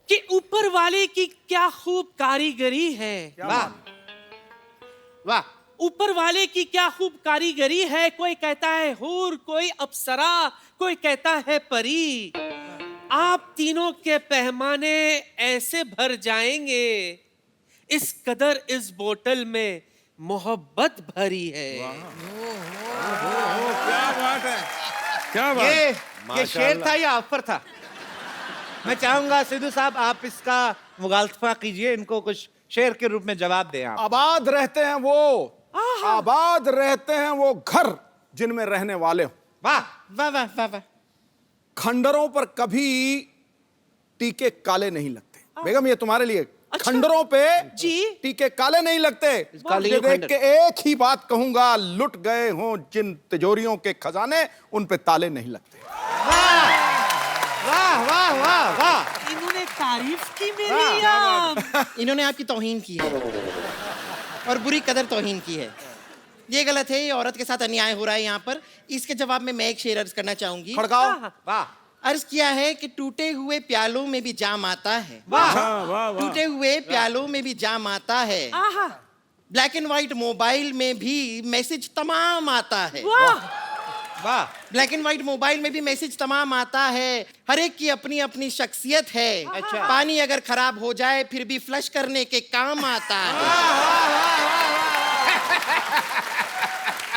कि ऊपर वाले की क्या खूब कारीगरी है। वाह वाह। ऊपर वाले की क्या खूब कारीगरी है। कोई कहता है हूर, कोई अप्सरा, कोई कहता है परी। आप तीनों के पैमाने ऐसे भर जाएंगे, इस कदर इस बोतल में मोहब्बत भरी है। क्या बात है, क्या बात। ये शेर था या ऑफर था? मैं चाहूंगा सिद्धू साहब आप इसका मुगालफा कीजिए, इनको कुछ शेर के रूप में जवाब दें आप। आबाद रहते हैं वो, आबाद रहते हैं वो घर जिनमें रहने वाले हो। वाह वाह वाह वाह वाह। खंडरों पर कभी टीके काले नहीं लगते। बेगम ये तुम्हारे लिए। खंडरों पे जी टीके काले नहीं लगते। ये देख के एक ही बात कहूंगा, लुट गए हों जिन तिजोरियों के खजाने, उन पे ताले नहीं लगते। वाह वाह वाह वाह, इन्होंने तारीफ की मेरी या इन्होंने आपकी तौहीन की है और बुरी कदर तौहीन की है। ये गलत है, ये औरत के साथ अन्याय हो रहा है यहाँ पर। इसके जवाब में मैं एक शेर अर्ज करना चाहूंगी। खड़काओ। वाह। अर्ज किया है कि टूटे हुए प्यालों में भी जाम आता है। वाह टूटे हुए प्यालों में भी जाम आता है। ब्लैक एंड व्हाइट मोबाइल में भी मैसेज तमाम आता है। वाह। ब्लैक एंड व्हाइट मोबाइल में भी मैसेज तमाम आता है। हर एक की अपनी अपनी शख्सियत है। अच्छा। पानी अगर खराब हो जाए फिर भी फ्लश करने के काम आता है।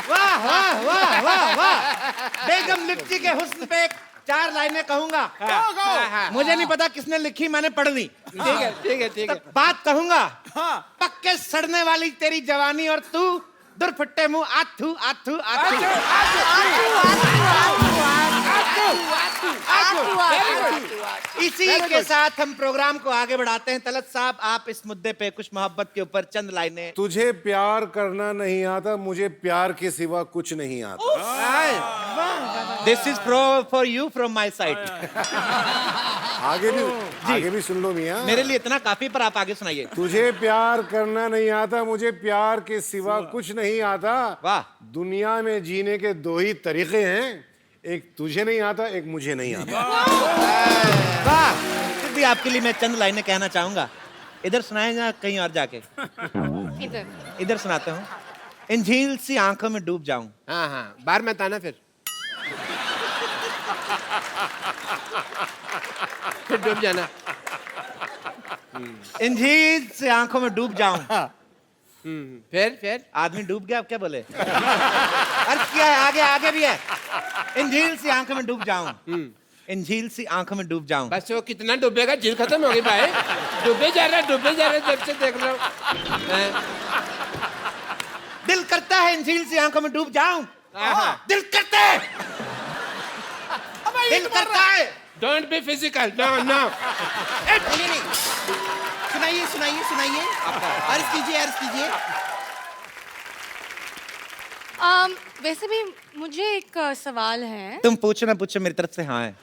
वाह वाह वाह वाह वाह। बेगम लिप्टी के हुस्न पे 4 लाइनें कहूंगा। मुझे नहीं पता किसने लिखी, मैंने पढ़ ली। ठीक है ठीक है ठीक है। बात कहूंगा। पक्के सड़ने वाली तेरी जवानी और तू दुरफट्टे मुंह आथू आथू आथू। इसी के साथ हम प्रोग्राम को आगे बढ़ाते हैं। तलत साहब, आप इस मुद्दे पे कुछ मोहब्बत के ऊपर चंद लाइनें। तुझे प्यार करना नहीं आता, मुझे प्यार के सिवा कुछ नहीं आता। This is for you from my side. आगे भी सुन लो मियां। मेरे लिए इतना काफी, पर आप आगे सुनाइए। तुझे प्यार करना नहीं आता, मुझे प्यार के सिवा कुछ नहीं आता। वाह। दुनिया में जीने के 2 ही तरीके हैं, एक तुझे नहीं आता, एक मुझे नहीं आता। वाह। फिर भी आपके लिए मैं चंद लाइनें कहना चाहूंगा। इधर सुनाए या कहीं और जाके? इधर सुनाते हूँ। इन झील सी आंखों में डूब जाऊं। हाँ हाँ, बाहर मत आना फिर डूब जाना। इन झील से आंखों में डूब जाऊं। फिर आदमी डूब गया, अब क्या बोले? अर्थ क्या है? आगे आगे भी है। इन झील सी आंखों में डूब जाऊं। इन झील सी आंखों में डूब जाऊं। बस वो कितना डूबेगा, झील खत्म होगी भाई। डूबे जा रहा जब से देख रहा हूँ। दिल करता है इन झील सी आंखों में डूब जाऊं। दिल करता है। दिल करता है। Don't be physical. No no. सुनाइए सुनाइए सुनाइए। अर्ज कीजिए अर्ज कीजिए। वैसे भी मुझे एक सवाल है। तुम पूछो ना पूछो, मेरी तरफ से हाँ है।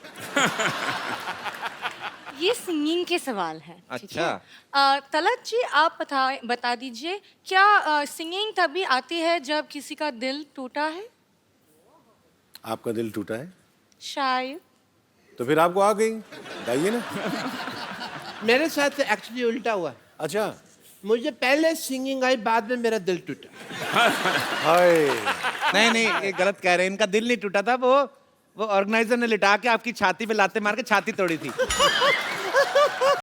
ये सिंगिंग के सवाल है। अच्छा। तलत जी, आप बता दीजिए, क्या सिंगिंग तभी आती है जब किसी का दिल टूटा है? आपका दिल टूटा है? शायद। तो फिर आपको आ गई, बताइए ना। मेरे साथ एक्चुअली उल्टा हुआ। अच्छा। मुझे पहले सिंगिंग आई, बाद में मेरा दिल टूटा। नहीं नहीं, ये गलत कह रहे हैं। इनका दिल नहीं टूटा था, वो ऑर्गेनाइजर ने लिटा के आपकी छाती पे लाते मार के छाती तोड़ी थी।